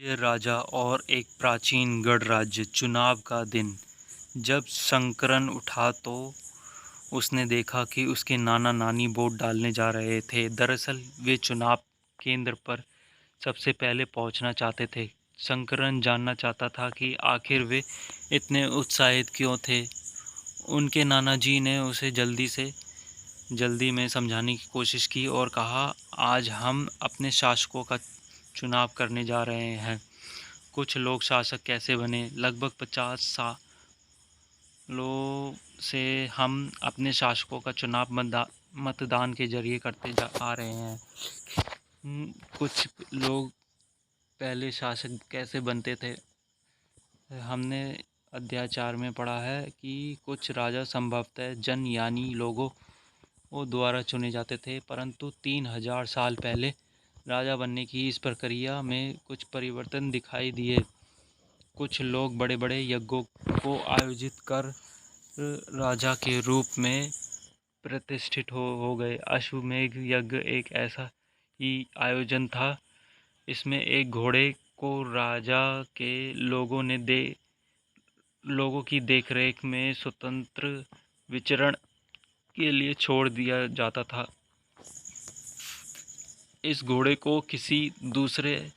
ये राजा और एक प्राचीन गढ़ राज्य। चुनाव का दिन। जब शंकरन उठा तो उसने देखा कि उसके नाना नानी वोट डालने जा रहे थे। दरअसल वे चुनाव केंद्र पर सबसे पहले पहुंचना चाहते थे। शंकरन जानना चाहता था कि आखिर वे इतने उत्साहित क्यों थे। उनके नाना जी ने उसे जल्दी में समझाने की कोशिश की और कहा, आज हम अपने शासकों का चुनाव करने जा रहे हैं। कुछ लोग शासक कैसे बने। लगभग 50 सालों से हम अपने शासकों का चुनाव मतदान के जरिए करते आ रहे हैं। कुछ लोग पहले शासक कैसे बनते थे। हमने अध्याचार में पढ़ा है कि कुछ राजा संभवतः जन यानी लोगों द्वारा चुने जाते थे, परंतु 3000 साल पहले राजा बनने की इस प्रक्रिया में कुछ परिवर्तन दिखाई दिए। कुछ लोग बड़े बड़े यज्ञों को आयोजित कर राजा के रूप में प्रतिष्ठित हो गए। अश्वमेध यज्ञ एक ऐसा ही आयोजन था। इसमें एक घोड़े को राजा के लोगों की देखरेख में स्वतंत्र विचरण के लिए छोड़ दिया जाता था। इस घोड़े को किसी दूसरे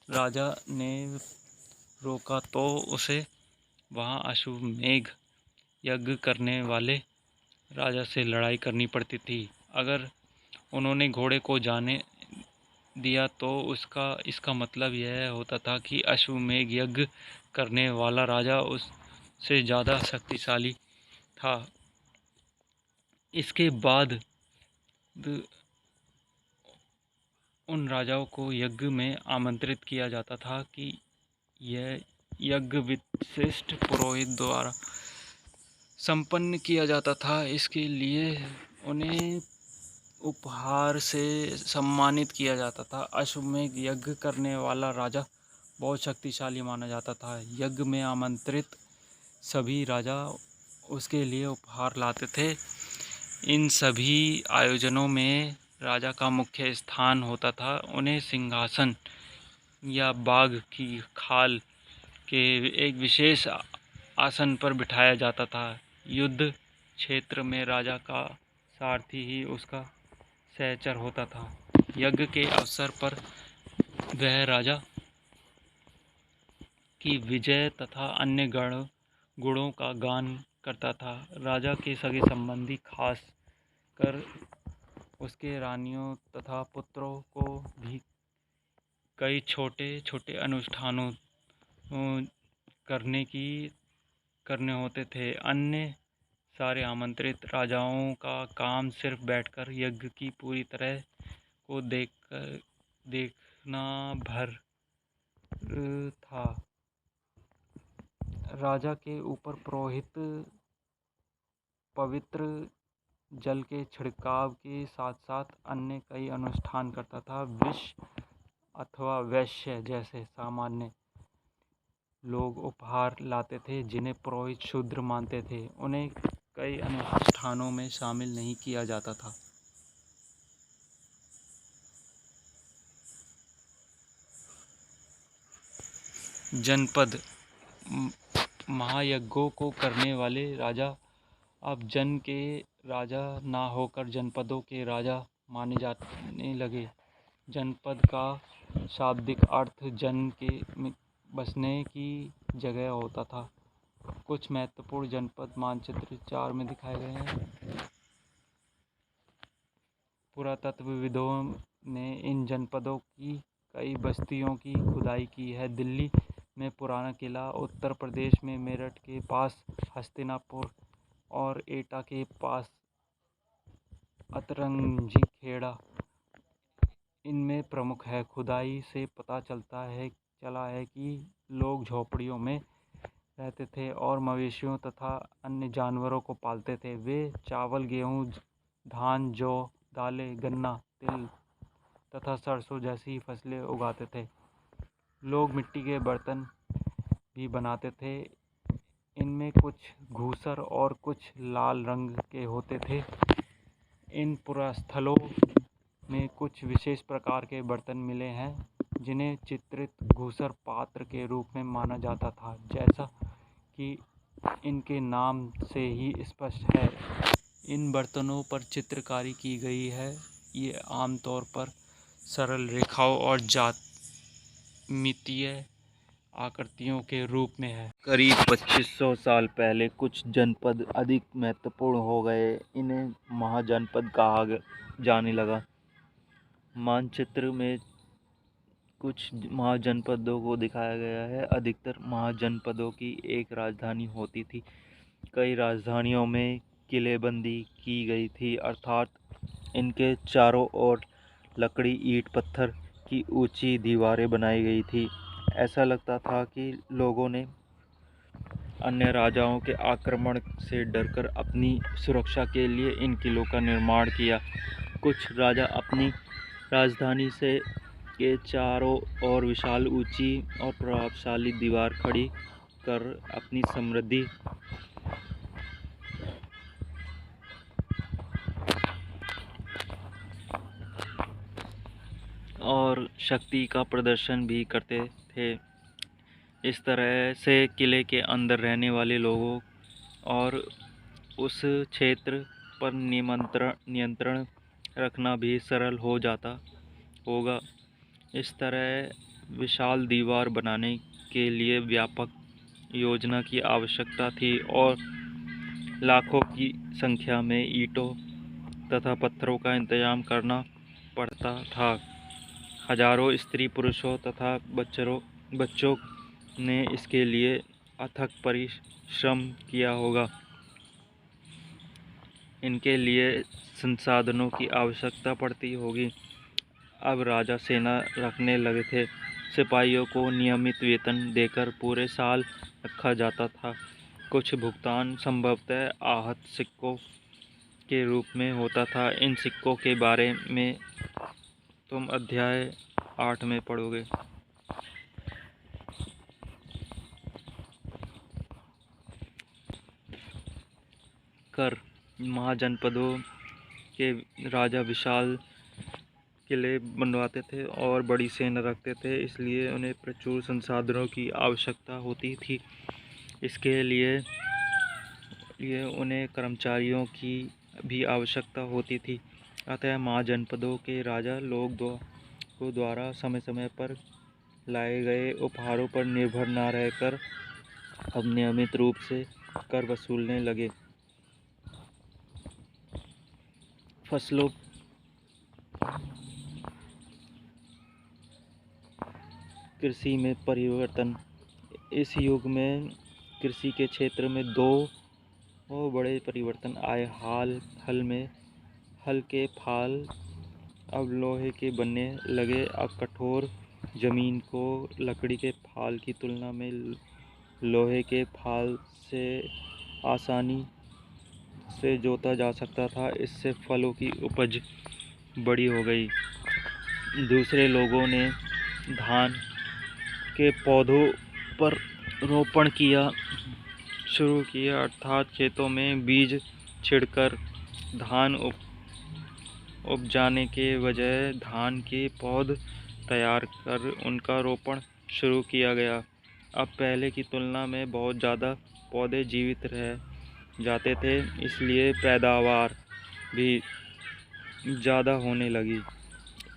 राजा ने रोका तो उसे वहां अश्वमेध यज्ञ करने वाले राजा से लड़ाई करनी पड़ती थी। अगर उन्होंने घोड़े को जाने दिया तो इसका मतलब यह होता था कि अश्वमेध यज्ञ करने वाला राजा उससे ज़्यादा शक्तिशाली था। इसके बाद उन राजाओं को यज्ञ में आमंत्रित किया जाता था कि यह यज्ञ विशिष्ट पुरोहित द्वारा संपन्न किया जाता था। इसके लिए उन्हें उपहार से सम्मानित किया जाता था। अश्वमेध यज्ञ करने वाला राजा बहुत शक्तिशाली माना जाता था। यज्ञ में आमंत्रित सभी राजा उसके लिए उपहार लाते थे। इन सभी आयोजनों में राजा का मुख्य स्थान होता था। उन्हें सिंहासन या बाघ की खाल के एक विशेष आसन पर बिठाया जाता था। युद्ध क्षेत्र में राजा का सारथी ही उसका सहचर होता था। यज्ञ के अवसर पर वह राजा की विजय तथा अन्य गुणों का गान करता था। राजा के सगे संबंधी, खास कर उसके रानियों तथा पुत्रों को भी कई छोटे छोटे अनुष्ठानों करने होते थे। अन्य सारे आमंत्रित राजाओं का काम सिर्फ बैठकर यज्ञ की पूरी तरह को देखना भर था। राजा के ऊपर पुरोहित पवित्र जल के छिड़काव के साथ साथ अन्य कई अनुष्ठान करता था। विष अथवा वैश्य जैसे सामान्य लोग उपहार लाते थे जिन्हें पुरोहित शूद्र मानते थे। उन्हें कई अनुष्ठानों में शामिल नहीं किया जाता था। जनपद। महायज्ञों को करने वाले राजा अब जन के राजा ना होकर जनपदों के राजा माने जाने लगे। जनपद का शाब्दिक अर्थ जन के बसने की जगह होता था। कुछ महत्वपूर्ण जनपद मानचित्र 4 में दिखाए गए हैं। पुरातत्वविदों ने इन जनपदों की कई बस्तियों की खुदाई की है। दिल्ली में पुराना किला, उत्तर प्रदेश में मेरठ के पास हस्तिनापुर और एटा के पास अतरंगी खेड़ा इनमें प्रमुख है। खुदाई से पता चला है कि लोग झोपड़ियों में रहते थे और मवेशियों तथा अन्य जानवरों को पालते थे। वे चावल, गेहूं, धान, जौ, दालें, गन्ना, तिल तथा सरसों जैसी फसलें उगाते थे। लोग मिट्टी के बर्तन भी बनाते थे। इनमें कुछ धूसर और कुछ लाल रंग के होते थे। इन पुरास्थलों में कुछ विशेष प्रकार के बर्तन मिले हैं। जिन्हें चित्रित घूसर पात्र के रूप में माना जाता था। जैसा कि इनके नाम से ही स्पष्ट है, इन बर्तनों पर चित्रकारी की गई है। ये आमतौर पर सरल रेखाओं और ज्यामितीय आकृतियों के रूप में है। करीब 2500 साल पहले कुछ जनपद अधिक महत्वपूर्ण हो गए। इन्हें महाजनपद कहा जाने लगा। मानचित्र में कुछ महाजनपदों को दिखाया गया है। अधिकतर महाजनपदों की एक राजधानी होती थी। कई राजधानियों में किलेबंदी की गई थी, अर्थात इनके चारों ओर लकड़ी, ईंट, पत्थर की ऊंची दीवारें बनाई गई थी। ऐसा लगता था कि लोगों ने अन्य राजाओं के आक्रमण से डरकर अपनी सुरक्षा के लिए इन किलों का निर्माण किया। कुछ राजा अपनी राजधानी से के चारों ओर विशाल, ऊंची और प्रभावशाली दीवार खड़ी कर अपनी समृद्धि और शक्ति का प्रदर्शन भी करते थे। इस तरह से किले के अंदर रहने वाले लोगों और उस क्षेत्र पर नियंत्रण रखना भी सरल हो जाता होगा। इस तरह विशाल दीवार बनाने के लिए व्यापक योजना की आवश्यकता थी और लाखों की संख्या में ईंटों तथा पत्थरों का इंतजाम करना पड़ता था। हजारों स्त्री पुरुषों तथा बच्चों ने इसके लिए अथक परिश्रम किया होगा। इनके लिए संसाधनों की आवश्यकता पड़ती होगी। अब राजा सेना रखने लगे थे। सिपाहियों को नियमित वेतन देकर पूरे साल रखा जाता था। कुछ भुगतान संभवतः आहत सिक्कों के रूप में होता था। इन सिक्कों के बारे में तुम अध्याय 8 में पढ़ोगे। कर महाजनपदों के राजा विशाल किले बनवाते थे और बड़ी सेना रखते थे, इसलिए उन्हें प्रचुर संसाधनों की आवश्यकता होती थी। इसके लिए उन्हें कर्मचारियों की भी आवश्यकता होती थी। अतः महाजनपदों के राजा लोगों द्वारा समय समय पर लाए गए उपहारों पर निर्भर न रहकर अब नियमित रूप से कर वसूलने लगे। फसलों कृषि में परिवर्तन। इस युग में कृषि के क्षेत्र में दो बड़े परिवर्तन आए। हल के फाल अब लोहे के बनने लगे। अब कठोर जमीन को लकड़ी के फाल की तुलना में लोहे के फाल से आसानी से जोता जा सकता था। इससे फलों की उपज बड़ी हो गई। दूसरे लोगों ने धान के पौधों पर रोपण शुरू किया, अर्थात खेतों में बीज छिड़कर धान उपजाने के बजाय धान के पौध तैयार कर उनका रोपण शुरू किया गया। अब पहले की तुलना में बहुत ज़्यादा पौधे जीवित रह जाते थे, इसलिए पैदावार भी ज़्यादा होने लगी।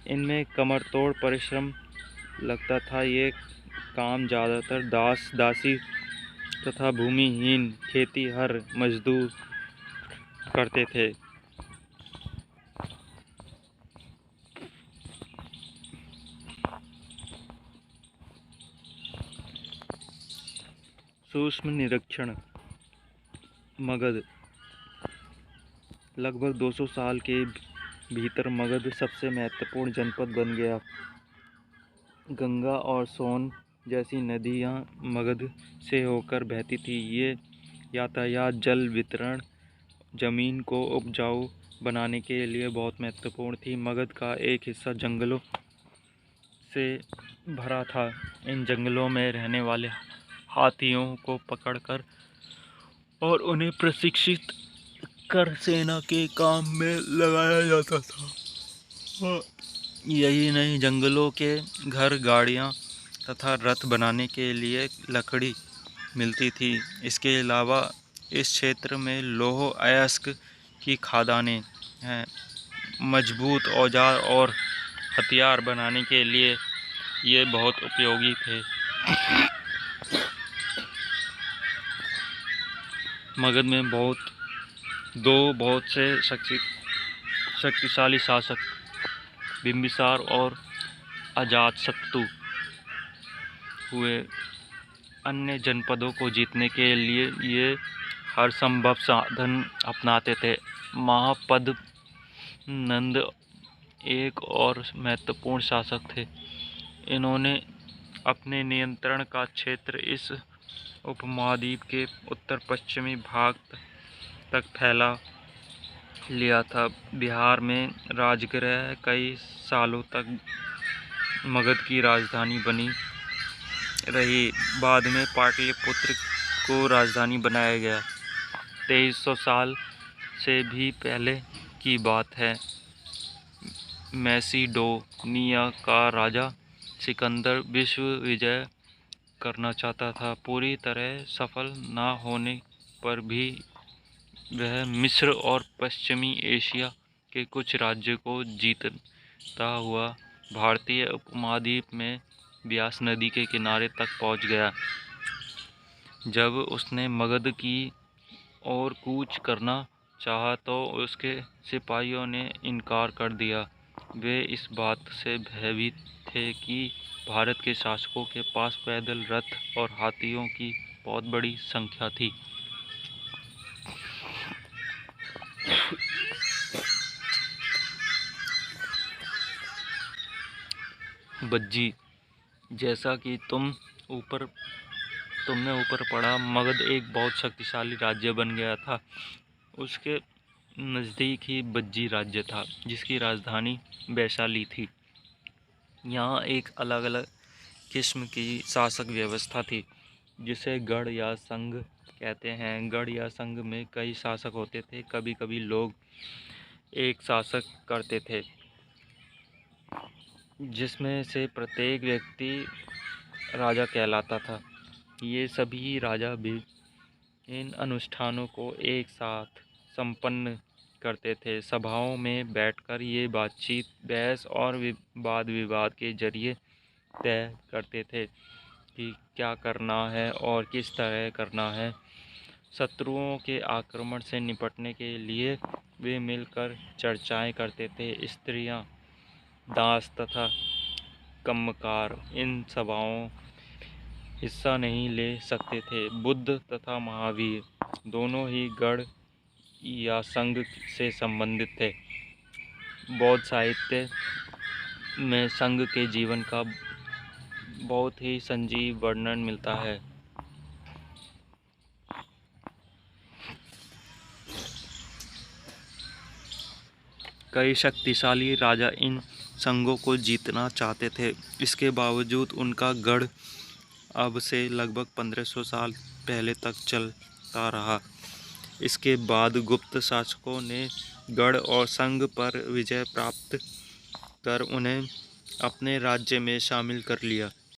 इनमें कमर तोड़ परिश्रम लगता था। ये काम ज़्यादातर दासी तथा भूमिहीन खेतीहर मजदूर करते थे। सूक्ष्म निरीक्षण। मगध। लगभग 200 साल के भीतर मगध सबसे महत्वपूर्ण जनपद बन गया। गंगा और सोन जैसी नदियाँ मगध से होकर बहती थी। ये यातायात, जल वितरण, जमीन को उपजाऊ बनाने के लिए बहुत महत्वपूर्ण थी। मगध का एक हिस्सा जंगलों से भरा था। इन जंगलों में रहने वाले हाथियों को पकड़कर और उन्हें प्रशिक्षित कर सेना के काम में लगाया जाता था। यही नहीं, जंगलों के घर, गाड़ियाँ तथा रथ बनाने के लिए लकड़ी मिलती थी। इसके अलावा इस क्षेत्र में लौह अयस्क की खदानें हैं। मजबूत औजार और हथियार बनाने के लिए ये बहुत उपयोगी थे। मगध में बहुत से शक्तिशाली शासक बिंबिसार और अजातशत्रु हुए। अन्य जनपदों को जीतने के लिए ये हर संभव साधन अपनाते थे। महापद्म नंद एक और महत्वपूर्ण शासक थे। इन्होंने अपने नियंत्रण का क्षेत्र इस उपमहाद्वीप के उत्तर पश्चिमी भाग तक फैला लिया था। बिहार में राजगृह कई सालों तक मगध की राजधानी बनी रही। बाद में पाटलिपुत्र को राजधानी बनाया गया। 2300 साल से भी पहले की बात है। मैसिडोनिया का राजा सिकंदर विश्व विजय करना चाहता था। पूरी तरह सफल न होने पर भी वह मिस्र और पश्चिमी एशिया के कुछ राज्यों को जीतता हुआ भारतीय उपमहाद्वीप में ब्यास नदी के किनारे तक पहुंच गया। जब उसने मगध की ओर कूच करना चाहा तो उसके सिपाहियों ने इनकार कर दिया। वे इस बात से भयभीत थे कि भारत के शासकों के पास पैदल रथ और हाथियों की बहुत बड़ी संख्या थी। बज्जी, जैसा कि तुमने ऊपर पढ़ा, मगध एक बहुत शक्तिशाली राज्य बन गया था। उसके नज़दीक ही बज्जी राज्य था, जिसकी राजधानी वैशाली थी। यहाँ एक अलग अलग किस्म की शासक व्यवस्था थी, जिसे गढ़ या संघ कहते हैं। गढ़ या संघ में कई शासक होते थे। कभी कभी लोग एक शासक करते थे, जिसमें से प्रत्येक व्यक्ति राजा कहलाता था। ये सभी राजा भी इन अनुष्ठानों को एक साथ संपन्न करते थे। सभाओं में बैठकर ये बातचीत, बहस और वाद विवाद के जरिए तय करते थे कि क्या करना है और किस तरह करना है। शत्रुओं के आक्रमण से निपटने के लिए वे मिलकर चर्चाएं करते थे। स्त्रियां, दास तथा कम्मकार इन सभाओं हिस्सा नहीं ले सकते थे। बुद्ध तथा महावीर दोनों ही गढ़ या संघ से संबंधित थे। बौद्ध साहित्य में संघ के जीवन का बहुत ही सजीव वर्णन मिलता है। कई शक्तिशाली राजा इन संघों को जीतना चाहते थे। इसके बावजूद उनका गढ़ अब से लगभग 1500 साल पहले तक चलता रहा। इसके बाद गुप्त शासकों ने गढ़ और संघ पर विजय प्राप्त कर उन्हें अपने राज्य में शामिल कर लिया।